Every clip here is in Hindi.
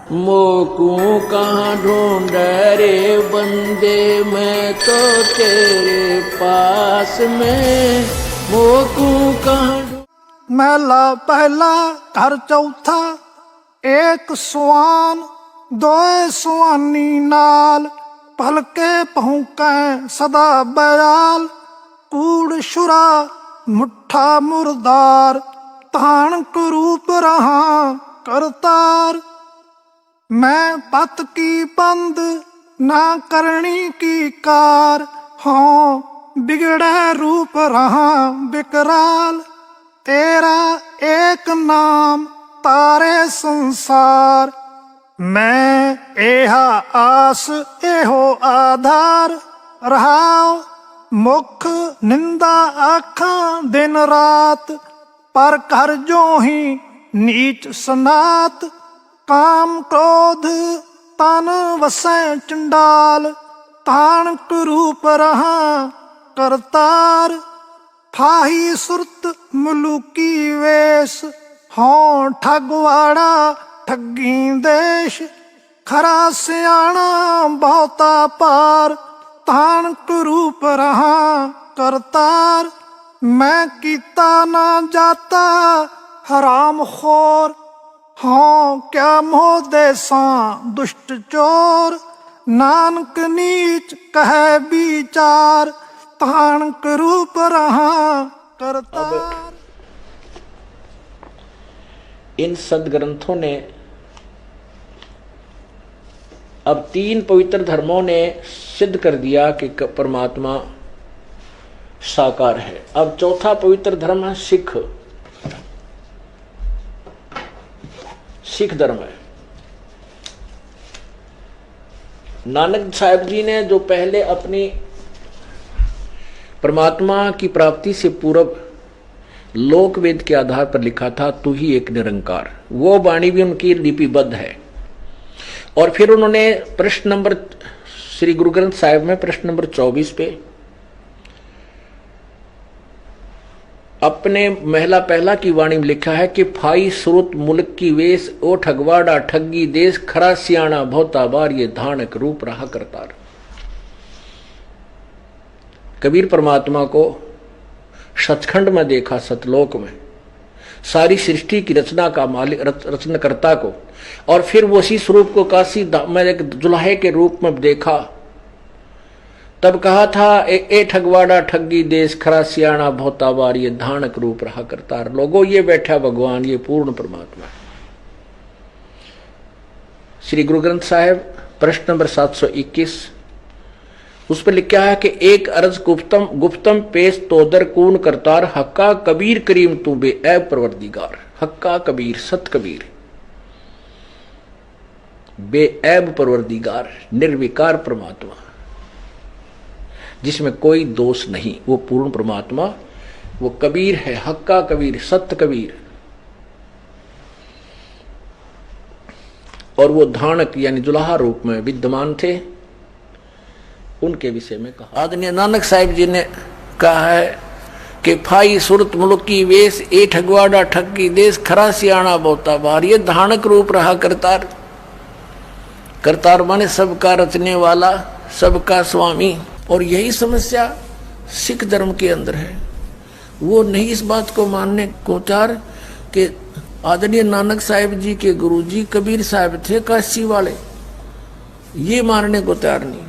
मोकू कहाँ ढूंढे रे बंदे, मैं तो तेरे पास में। मोकू कहाँ महला पहला घर चौथा, एक सुआन दोए सुआनी नाल, पलके पहुँके सदा बयाल, कूड़ शुरा मुठा मुर्दार, तान कुरूप रहा करतार। मैं पत की बंद ना करनी की कार, हाँ बिगड़े रूप रहा बिकराल। तेरा एक नाम तारे संसार, मैं एहा आस एहो आधार। रहाओ मुख निंदा आखां दिन रात, पर कर जो ही नीच सनात। काम क्रोध तन वसै चंडाल, तान कुरूप रहा करतार। फाही सुरत मुलुकी वेश, हों ठगवाड़ा ठगी देश। खरा सियाणा बहुता पार, तान कुरूप रहा करतार। मैं कीता ना जाता हराम खोर, हाँ क्या मोह देसा दुष्ट चोर। नानक नीच कहे विचार, तान कुरूप रहा करतार। इन सदग्रंथों ने अब 3 पवित्र धर्मों ने सिद्ध कर दिया कि परमात्मा साकार है। अब चौथा पवित्र धर्म है सिख धर्म है। नानक साहब जी ने जो पहले अपनी परमात्मा की प्राप्ति से पूर्व लोक वेद के आधार पर लिखा था, तू ही एक निरंकार, वो वाणी भी उनकी लिपिबद्ध है। और फिर उन्होंने प्रश्न नंबर श्री गुरु ग्रंथ साहिब में प्रश्न नंबर 24 पे अपने महला पहला की वाणी में लिखा है कि फाई सुरत मुल्क की वेश, ओ ठगवाड़ा ठगी देश। खरा सियाणा बहुता बार, ये धानक रूप रहा करतार। कबीर परमात्मा को सचखंड में देखा, सतलोक में सारी सृष्टि की रचना का मालिक रचनाकर्ता को, और फिर वो उसी स्वरूप को काशी में एक जुलाहे के रूप में देखा। तब कहा था ए ठगवाड़ा ठगी देश, खरा सियाणा बहुता बार, ये धानक रूप रहा करतार। लोगों ये बैठा भगवान, ये पूर्ण परमात्मा। श्री गुरु ग्रंथ साहिब प्रश्न नंबर 721 उस पर लिखा है कि एक अर्ज गुप्तम पेश तोदर कून करतार। हक्का कबीर करीम तू बे ऐब परवरदिगार। हक्का कबीर सत कबीर बे ऐब परवरदिगार, निर्विकार परमात्मा जिसमें कोई दोष नहीं, वो पूर्ण परमात्मा, वो कबीर है। हक्का कबीर सत्य कबीर। और वो धानक यानी जुलाहा रूप में विद्यमान थे। उनके विषय में कहा आदरणीय नानक साहिब जी ने कहा है कि फाई सुरत मुल्क की वेश, ए ठगवाड़ा ठगी देश। खरा सियाणा बहुता बार, ये धानक रूप रहा करतार। करतार माने सबका रचने वाला, सबका स्वामी। और यही समस्या सिख धर्म के अंदर है। वो नहीं इस बात को मानने को तैयार कि आदरणीय नानक साहिब जी के गुरुजी कबीर साहब थे काशी वाले, ये मानने को तैयार नहीं।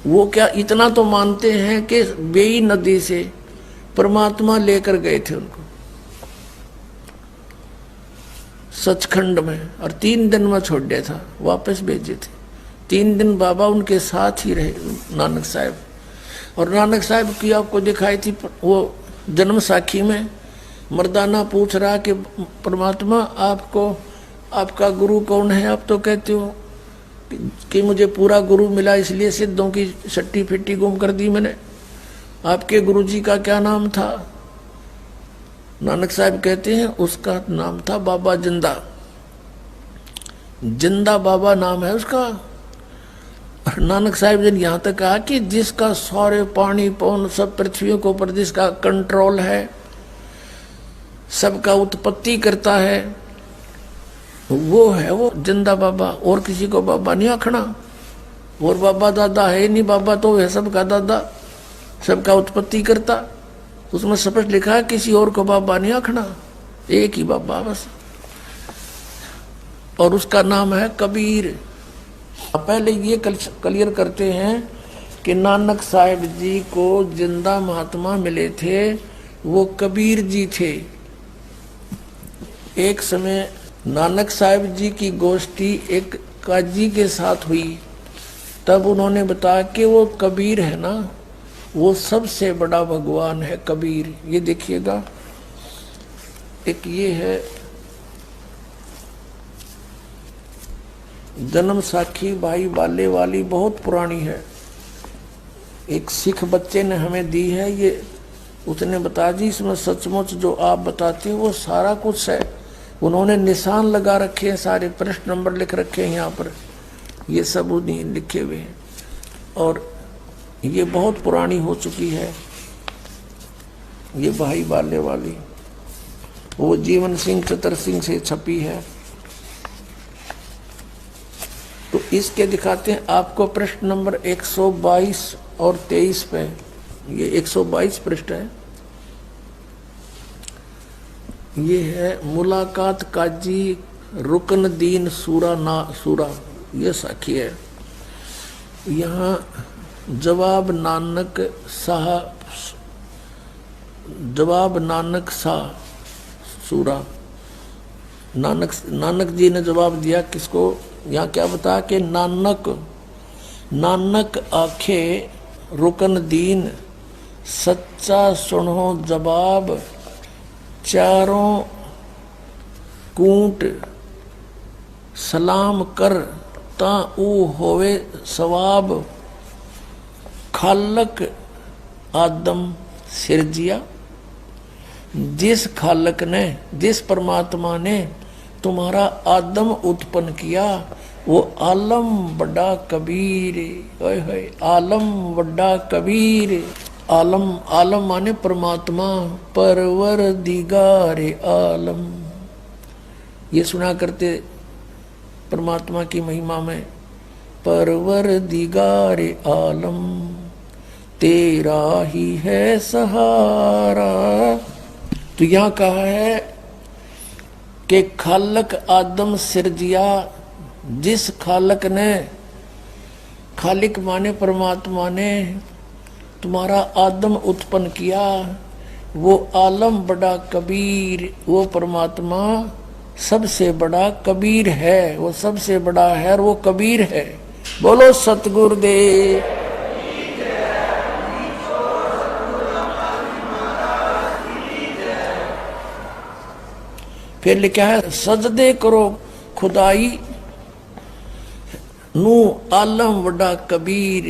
वो क्या इतना तो मानते हैं कि बेई नदी से परमात्मा लेकर गए थे उनको सचखंड में, और 3 दिन में छोड़ दिया था, वापस भेजे थे। 3 दिन बाबा उनके साथ ही रहे नानक साहब। और नानक साहब की आपको दिखाई थी वो जन्म साखी में मर्दाना पूछ रहा कि परमात्मा आपको आपका गुरु कौन है। आप तो कहते हो कि मुझे पूरा गुरु मिला, इसलिए सिद्धों की सट्टी फिट्टी गुम कर दी मैंने। आपके गुरुजी का क्या नाम था? नानक साहब कहते हैं उसका नाम था बाबा जिंदा। जिंदा बाबा नाम है उसका। नानक साहिब ने यहाँ तक कहा कि जिसका सौर्य पानी पवन सब पृथ्वियों के ऊपर जिसका कंट्रोल है, सबका उत्पत्ति करता है, वो है वो जिंदा बाबा, और किसी को बाबा नहीं आखना। और बाबा दादा है नहीं, बाबा तो है सबका दादा, सबका उत्पत्ति करता। उसमें स्पष्ट लिखा है किसी और को बाबा नहीं आखना, एक ही बाबा बस, और उसका नाम है कबीर। पहले ये क्लियर करते हैं कि नानक साहिब जी को जिंदा महात्मा मिले थे, वो कबीर जी थे। एक समय नानक साहिब जी की गोष्ठी एक काजी के साथ हुई, तब उन्होंने बताया कि वो कबीर है ना, वो सबसे बड़ा भगवान है कबीर। ये देखिएगा, एक ये है जन्म साखी भाई बाले वाली, बहुत पुरानी है, एक सिख बच्चे ने हमें दी है। ये उसने बताया जी इसमें सचमुच जो आप बताते हो वो सारा कुछ है। उन्होंने निशान लगा रखे हैं, सारे प्रश्न नंबर लिख रखे हैं यहाँ पर, ये सब उन्हीं लिखे हुए हैं। और ये बहुत पुरानी हो चुकी है, ये भाई बाले वाली, वो जीवन सिंह चतर सिंह से छपी है। तो इसके दिखाते हैं आपको प्रश्न नंबर 122 और 23 पे, ये 122 पृष्ठ है। ये है मुलाकात काजी रुकन दीन सूरा ना सूरा, ये साखी है। यहाँ जवाब नानक शाह सूरा, नानक जी ने जवाब दिया किसको, यहाँ क्या बताया कि नानक आखे रुकन दीन, सच्चा सुनो जवाब, चारों कूट सलाम कर ता ऊ होवे सवाब, खालक आदम सिरजिया। जिस खालक ने, जिस परमात्मा ने तुम्हारा आदम उत्पन्न किया, वो आलम बड़ा कबीर, ओए होए, आलम बड़ा कबीर। आलम माने परमात्मा, परवरदिगार आलम। ये सुना करते परमात्मा की महिमा में, परवरदिगार आलम तेरा ही है सहारा। तो यहाँ कहा है कि खालक आदम सिरजिया, जिस खालक ने, खालिक माने परमात्मा ने तुम्हारा आदम उत्पन्न किया, वो आलम बड़ा कबीर, वो परमात्मा सबसे बड़ा कबीर है, वो सबसे बड़ा है और वो कबीर है। बोलो सतगुरुदेव। फिर लिखा है सजदे करो खुदाई नू आलम बड़ा कबीर,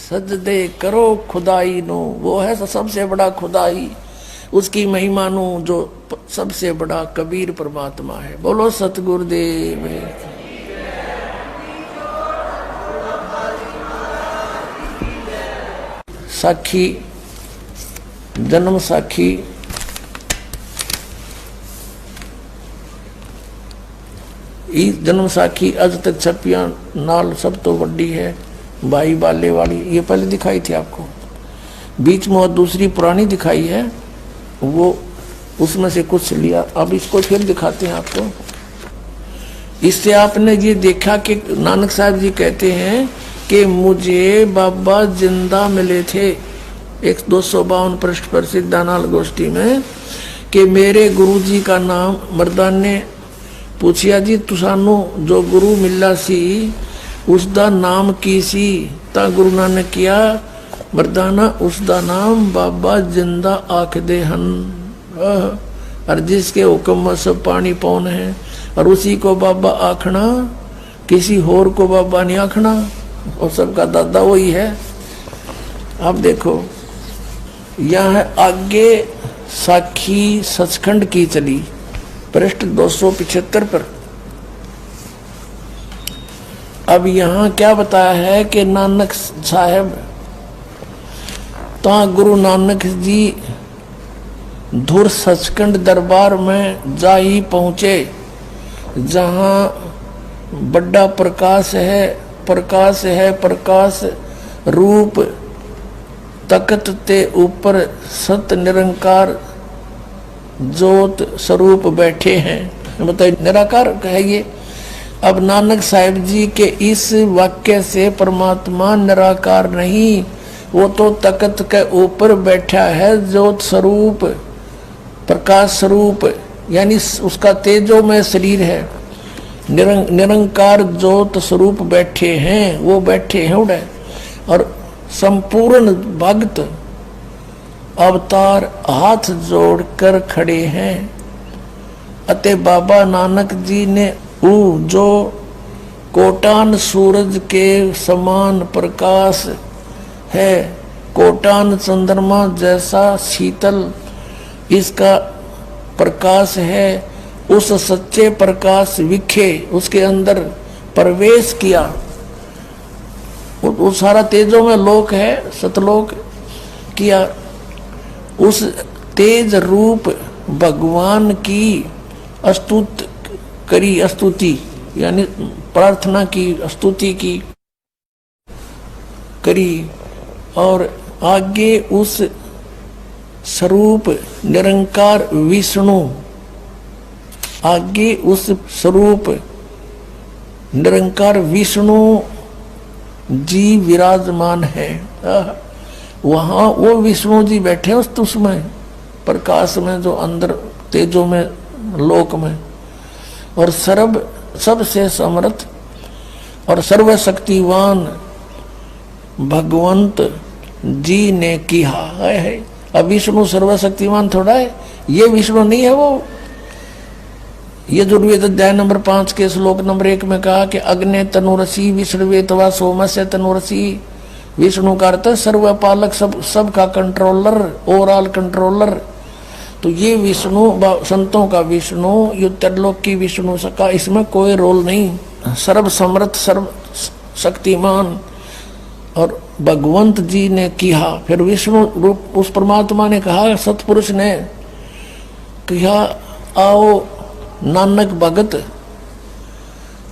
सजदे करो खुदाई नो, वो है सबसे बड़ा खुदाई, उसकी महिमा नु जो सबसे बड़ा कबीर परमात्मा है। बोलो सतगुरुदेव। साखी, जन्म साखी जन्म साखी अज तक छपिया नाल सब तो वड्डी है भाई बाले वाली, ये पहले दिखाई थी आपको, बीच में और दूसरी पुरानी दिखाई है, वो उसमें से कुछ लिया, अब इसको फिर दिखाते हैं आपको। इससे आपने ये देखा कि नानक साहब जी कहते हैं कि मुझे बाबा जिंदा मिले थे, 252 पृष्ठ पर सिद्धानाल गोष्ठी में, कि मेरे गुरु जी का नाम, मर्दान ने पूछिया जी तुसानू जो गुरु मिला सी उसका नाम की सी, ता गुरु नानक किया मर्दाना उसका नाम बाबा जिंदा आख दे हन, और जिसके हुक्म में सब पानी पौन है, और उसी को बाबा आखना, किसी होर को बाबा नहीं आखना, और सबका दादा वही है। अब देखो यहाँ है आगे साखी सचखंड की चली, पृष्ठ 275 पर। अब यहाँ क्या बताया है कि नानक साहब ता गुरु नानक जी धुर सचखंड दरबार में जा ही पहुंचे, जहाँ बड़ा प्रकाश है, प्रकाश है, प्रकाश रूप तकत ते ऊपर सत निरंकार ज्योत स्वरूप बैठे हैं। बताइए निराकार है ये। अब नानक साहिब जी के इस वाक्य से परमात्मा निराकार नहीं, वो तो तकत के ऊपर बैठा है, ज्योत स्वरूप, प्रकाश स्वरूप, यानी उसका तेजोमय शरीर है। निरंकार ज्योत स्वरूप बैठे हैं, वो बैठे हैं उड़े। और संपूर्ण भक्त अवतार हाथ जोड़कर खड़े हैं। अते बाबा नानक जी ने जो कोटान सूरज के समान प्रकाश है, कोटान चंद्रमा जैसा शीतल इसका प्रकाश है, उस सच्चे प्रकाश विखे उसके अंदर प्रवेश किया। वो सारा तेजों में लोक है, सतलोक किया। उस तेज रूप भगवान की स्तुति यानी प्रार्थना की, स्तुति की करी। और आगे उस स्वरूप निरंकार विष्णु, आगे उस स्वरूप निरंकार विष्णु जी विराजमान है। वहां वो विष्णु जी बैठे उसमें प्रकाश में, जो अंदर तेजों में लोक में। और सबसे समर्थ और सर्वशक्तिवान भगवंत जी ने किया है। अब विष्णु सर्वशक्तिमान थोड़ा है, ये विष्णु नहीं है। वो ये यजुर्वेद अध्याय नंबर 5 के श्लोक नंबर 1 में कहा कि अग्ने तनुरसी विष्णुवेतवा सोमस्य तनुरसी। विष्णु का अर्थ सर्वपालक, सब का कंट्रोलर, ओवरऑल कंट्रोलर। तो ये विष्णु संतों का विष्णु, ये त्रिलोक की विष्णु का इसमें कोई रोल नहीं। सर्व समर्थ, सर्व शक्तिमान और भगवंत जी ने किया। फिर विष्णु रूप उस परमात्मा ने कहा, सतपुरुष ने कहा, आओ नानक भगत,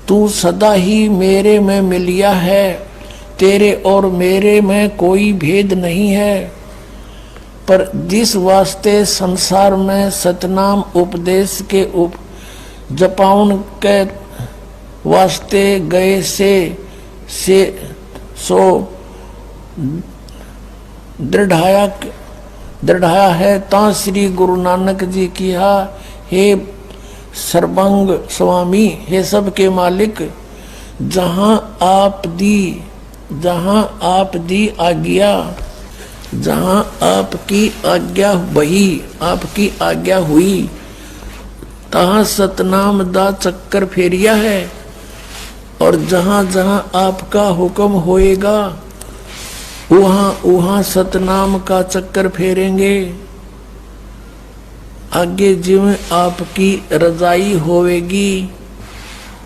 तू सदा ही मेरे में मिलिया है, तेरे और मेरे में कोई भेद नहीं है। पर जिस वास्ते संसार में सतनाम उपदेश के जपाउन के वास्ते गए से सो दृढ़ाया है, ता श्री गुरु नानक जी किया, हे सर्वंग स्वामी, हे सबके मालिक, जहाँ आप दी आज्ञा, जहाँ आपकी आज्ञा वही आपकी आज्ञा हुई, तहाँ सतनाम दा चक्कर फेरिया है। और जहाँ जहाँ आपका हुक्म होएगा वहाँ सतनाम का चक्कर फेरेंगे। आगे जिवें आपकी रजाई होवेगी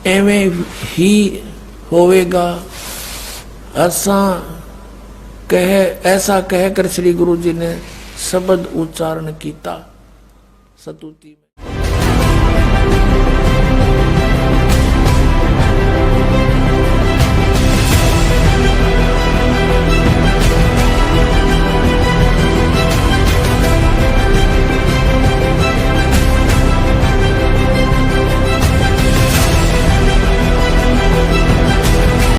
एवें ही होवेगा। ऐसा कहकर श्री गुरु जी ने शब्द उच्चारण किया सतुति में।